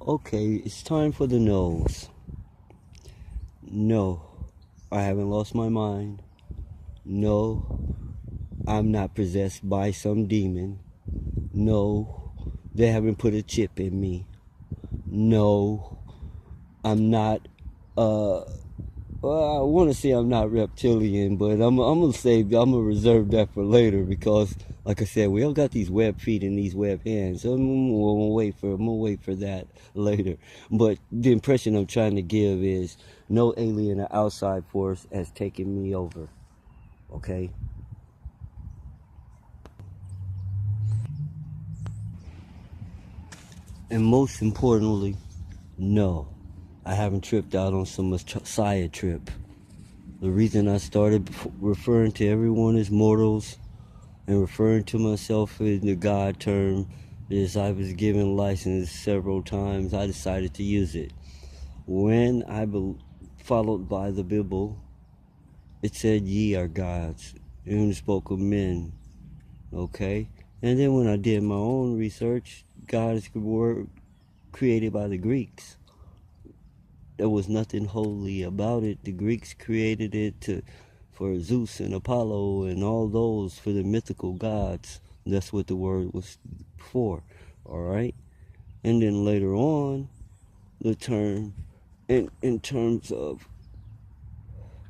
Okay, it's time for the no's. No, I haven't lost my mind. No, I'm not possessed by some demon. No, they haven't put a chip in me. No, I'm not, well, I want to say I'm not reptilian, but I'm gonna reserve that for later because, like I said, we all got these web feet and these web hands. So I'm gonna wait for that later. But the impression I'm trying to give is no alien or outside force has taken me over. Okay. And most importantly, no, I haven't tripped out on some Messiah trip. The reason I started referring to everyone as mortals and referring to myself in the God term is I was given license several times. I decided to use it. When I followed by the Bible, it said ye are gods, and it spoke of men. Okay? And then when I did my own research, God is a word created by the Greeks. There was nothing holy about it. The Greeks created it for Zeus and Apollo and all those, for the mythical gods. That's what the word was for. All right? And then later on, the term, in terms of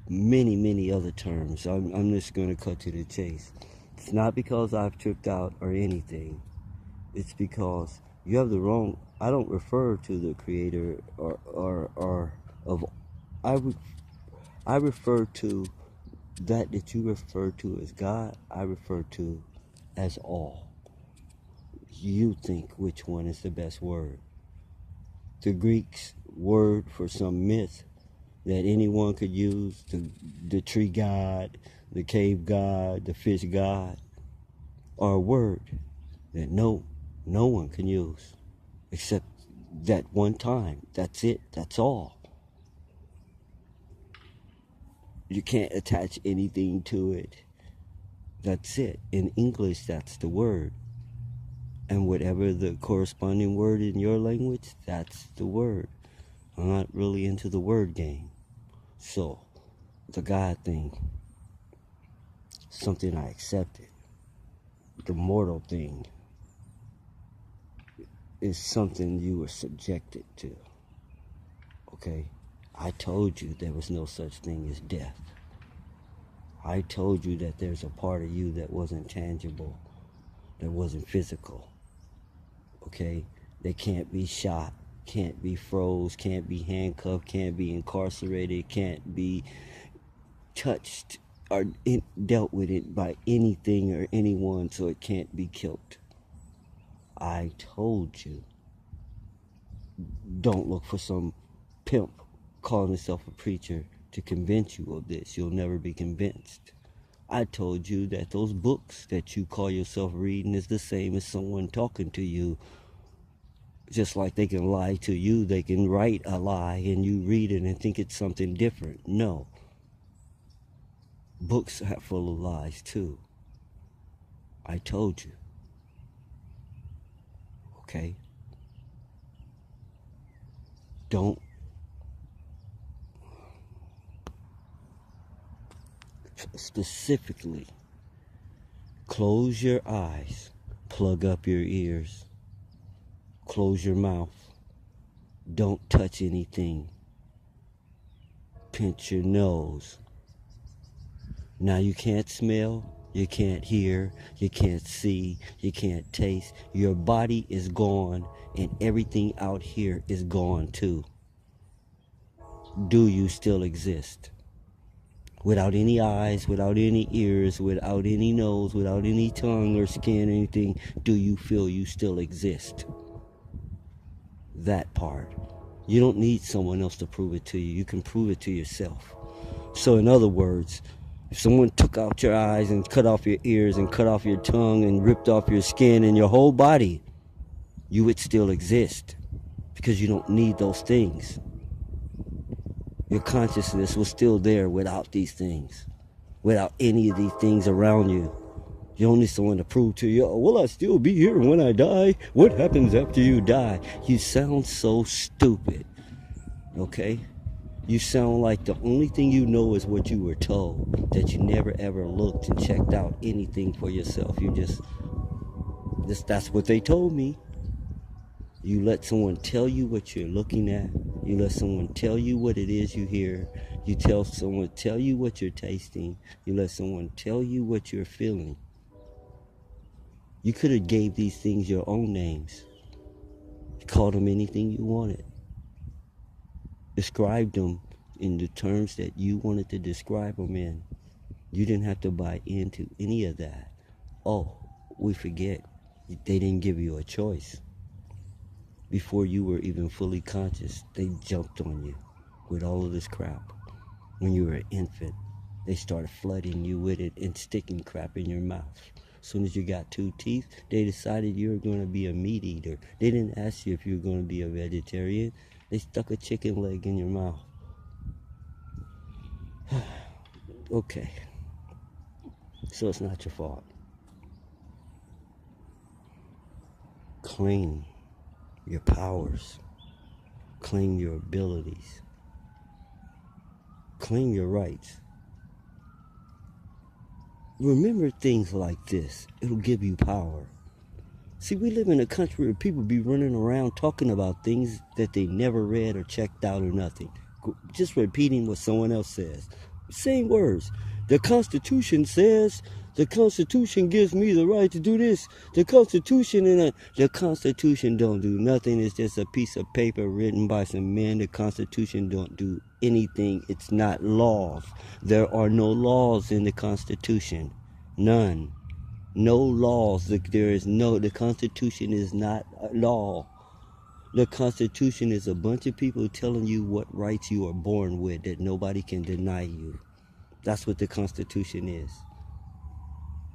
many other terms, I'm just going to cut to the chase. It's not because I've tripped out or anything. It's because you have the wrong. I don't refer to the creator or of. I refer to that you refer to as God. I refer to as all. You think which one is the best word? The Greeks' word for some myth that anyone could use, the tree god, the cave god, the fish god, are a word that no one can use except that one time. That's it. That's all. You can't attach anything to it. That's it. In English, that's the word. And whatever the corresponding word in your language, that's the word. I'm not really into the word game. So, the God thing, something I accepted. The mortal thing is something you were subjected to. Okay? I told you there was no such thing as death. I told you that there's a part of you that wasn't tangible, that wasn't physical. Okay? They can't be shot, can't be froze, can't be handcuffed, can't be incarcerated, can't be touched or dealt with it by anything or anyone, so it can't be killed. I told you. Don't look for some pimp calling himself a preacher to convince you of this. You'll never be convinced. I told you that those books that you call yourself reading is the same as someone talking to you. Just like they can lie to you, they can write a lie and you read it and think it's something different. No. Books are full of lies too. I told you. Okay? Don't specifically close your eyes, plug up your ears, close your mouth, don't touch anything, pinch your nose. Now you can't smell, you can't hear, you can't see, you can't taste. Your body is gone and everything out here is gone too. Do you still exist? Without any eyes, without any ears, without any nose, without any tongue or skin or anything, do you feel you still exist? That part. You don't need someone else to prove it to you. You can prove it to yourself. So in other words, if someone took out your eyes and cut off your ears and cut off your tongue and ripped off your skin and your whole body, you would still exist because you don't need those things. Your consciousness was still there without these things, without any of these things around you. You only someone to prove to you, oh, will I still be here when I die? What happens after you die? You sound so stupid, okay? You sound like the only thing you know is what you were told, that you never ever looked and checked out anything for yourself. You just that's what they told me. You let someone tell you what you're looking at. You let someone tell you what it is you hear. You tell someone tell you what you're tasting. You let someone tell you what you're feeling. You could have gave these things your own names. Called them anything you wanted. Described them in the terms that you wanted to describe them in. You didn't have to buy into any of that. Oh, we forget. They didn't give you a choice. Before you were even fully conscious, they jumped on you with all of this crap. When you were an infant, they started flooding you with it and sticking crap in your mouth. As soon as you got 2 teeth, they decided you were going to be a meat eater. They didn't ask you if you were going to be a vegetarian. They stuck a chicken leg in your mouth. Okay. So it's not your fault. Claim your powers. Claim your abilities. Claim your rights. Remember things like this. It'll give you power. See, we live in a country where people be running around talking about things that they never read or checked out or nothing. Just repeating what someone else says. Same words. The Constitution says, the Constitution gives me the right to do this. The Constitution the Constitution don't do nothing. It's just a piece of paper written by some men. The Constitution don't do anything. It's not laws. There are no laws in the Constitution. None. No laws. The Constitution is not a law. The Constitution is a bunch of people telling you what rights you are born with that nobody can deny you. That's what the Constitution is.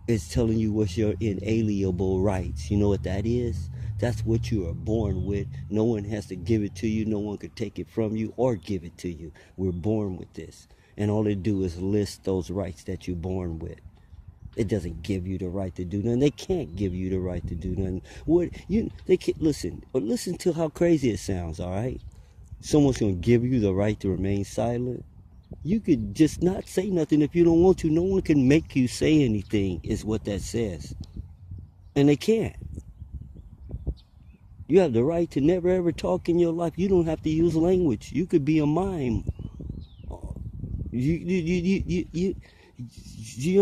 It's telling you what's your inalienable rights. You know what that is? That's what you are born with. No one has to give it to you. No one could take it from you or give it to you. We're born with this. And all they do is list those rights that you're born with. It doesn't give you the right to do nothing. They can't give you the right to do nothing. They can't listen to how crazy it sounds, all right? Someone's gonna give you the right to remain silent. You could just not say nothing if you don't want to. No one can make you say anything, is what that says. And they can't. You have the right to never ever talk in your life. You don't have to use language. You could be a mime. You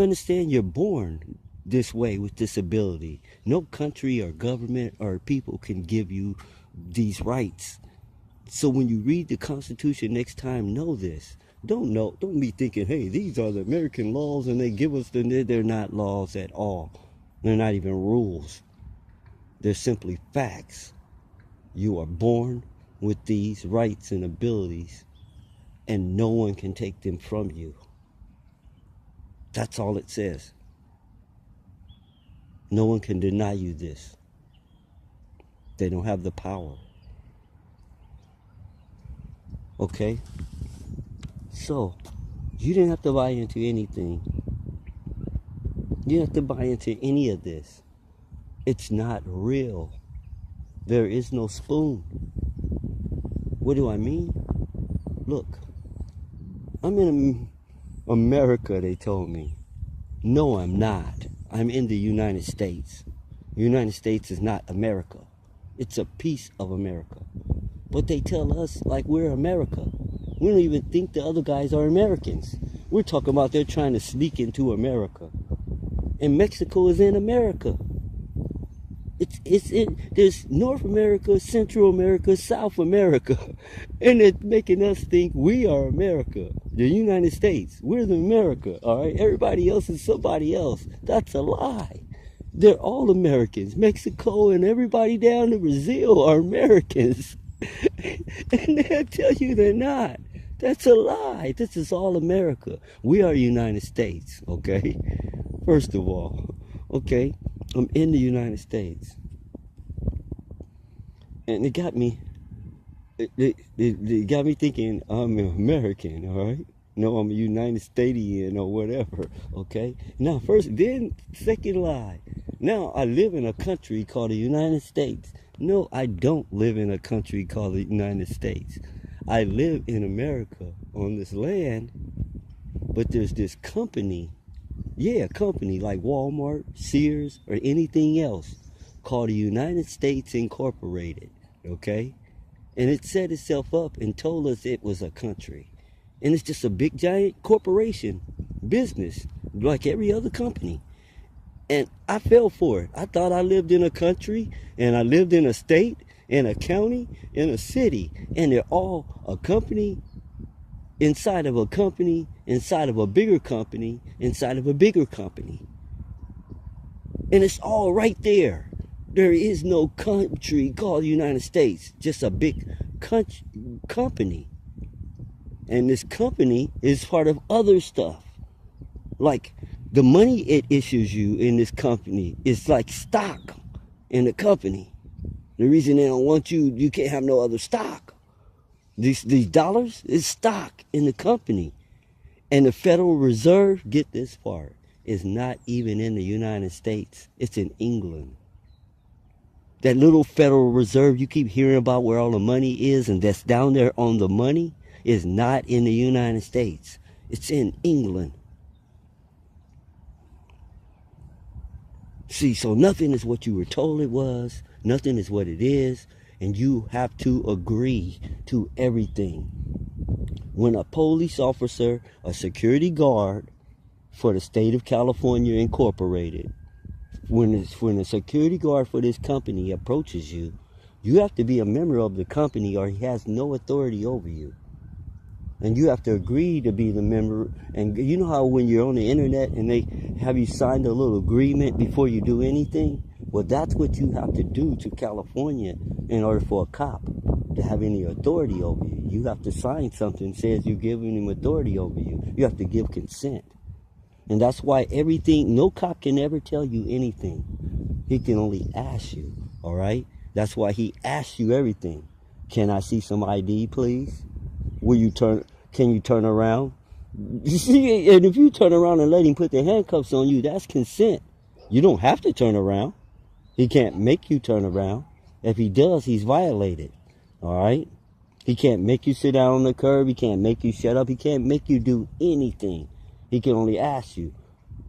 understand? You're born this way with this ability. No country or government or people can give you these rights. So when you read the Constitution next time, know this. Don't be thinking, hey, these are the American laws and they give us they're not laws at all. They're not even rules. They're simply facts. You are born with these rights and abilities and no one can take them from you. That's all it says. No one can deny you this. They don't have the power. Okay? So, you didn't have to buy into anything. You didn't have to buy into any of this. It's not real. There is no spoon. What do I mean? Look, I'm in America, they told me. No, I'm not. I'm in the United States. The United States is not America. It's a piece of America. But they tell us like we're America. We don't even think the other guys are Americans. We're talking about they're trying to sneak into America. And Mexico is in America. There's North America, Central America, South America. And it's making us think we are America. The United States. We're the America, all right? Everybody else is somebody else. That's a lie. They're all Americans. Mexico and everybody down to Brazil are Americans. And they'll tell you they're not. That's a lie. This is all America. We are United States, okay? First of all, okay? I'm in the United States. And it got me thinking I'm an American, all right? No, I'm a United Statesian or whatever, okay? Now, second lie. Now, I live in a country called the United States. No, I don't live in a country called the United States. I live in America on this land, but there's this company, a company like Walmart, Sears, or anything else called the United States Incorporated, okay? And it set itself up and told us it was a country. And it's just a big giant corporation, business, like every other company. And I fell for it. I thought I lived in a country, and I lived in a state, in a county, in a city. And they're all a company inside of a company, inside of a bigger company, inside of a bigger company. And it's all right there. There is no country called the United States, just a big company. And this company is part of other stuff. Like the money it issues you in this company is like stock in the company. The reason they don't want you can't have no other stock. These dollars is stock in the company. And the Federal Reserve, get this part, is not even in the United States. It's in England. That little Federal Reserve you keep hearing about where all the money is and that's down there on the money is not in the United States. It's in England. See, so nothing is what you were told it was. Nothing is what it is. And you have to agree to everything. When a police officer, a security guard for the state of California Incorporated, when a security guard for this company approaches you, you have to be a member of the company or he has no authority over you. And you have to agree to be the member. And you know how when you're on the internet and they have you sign a little agreement before you do anything? Well, that's what you have to do to California in order for a cop to have any authority over you. You have to sign something that says you're giving him authority over you. You have to give consent. And that's why no cop can ever tell you anything. He can only ask you, all right? That's why he asks you everything. Can I see some ID, please? Can you turn around? You see, and if you turn around and let him put the handcuffs on you, that's consent. You don't have to turn around. He can't make you turn around. If he does, he's violated. All right? He can't make you sit down on the curb. He can't make you shut up. He can't make you do anything. He can only ask you.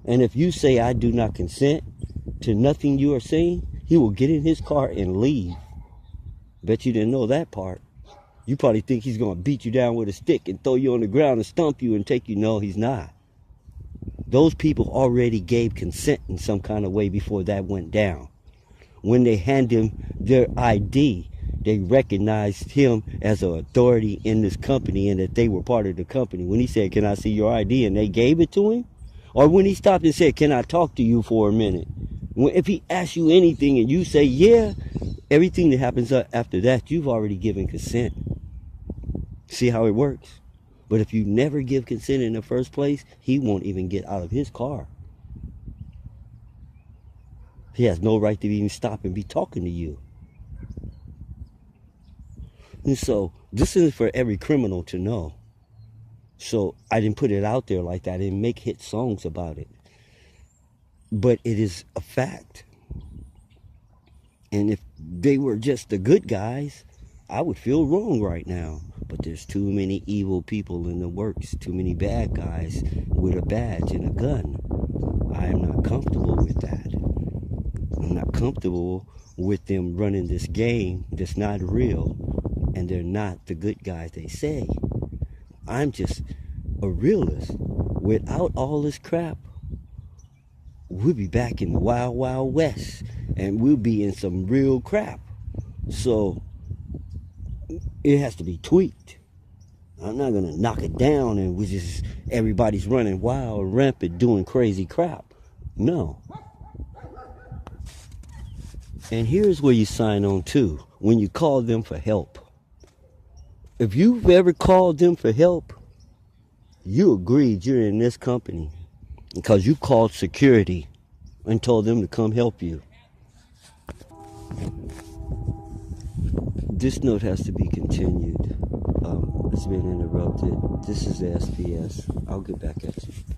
And if you say, I do not consent to nothing you are saying, he will get in his car and leave. Bet you didn't know that part. You probably think he's going to beat you down with a stick and throw you on the ground and stomp you and take you. No, he's not. Those people already gave consent in some kind of way before that went down. When they hand him their ID, they recognized him as an authority in this company and that they were part of the company. When he said, can I see your ID? And they gave it to him. Or when he stopped and said, can I talk to you for a minute? If he asks you anything and you say, yeah, everything that happens after that, you've already given consent. See how it works? But if you never give consent in the first place, he won't even get out of his car. He has no right to even stop and be talking to you. And so this isn't for every criminal to know. So I didn't put it out there like that. I didn't make hit songs about it. But it is a fact. And if they were just the good guys, I would feel wrong right now. But there's too many evil people in the works. Too many bad guys with a badge and a gun. I am not comfortable with that. I'm not comfortable with them running this game that's not real. And they're not the good guys they say. I'm just a realist. Without all this crap, we'll be back in the wild, wild west. And we'll be in some real crap. So it has to be tweaked. I'm not going to knock it down and everybody's running wild, rampant, doing crazy crap. No. And here's where you sign on to. When you call them for help. If you've ever called them for help, you agreed you're in this company because you called security and told them to come help you. This note has to be continued. It's been interrupted. This is the SPS. I'll get back at you.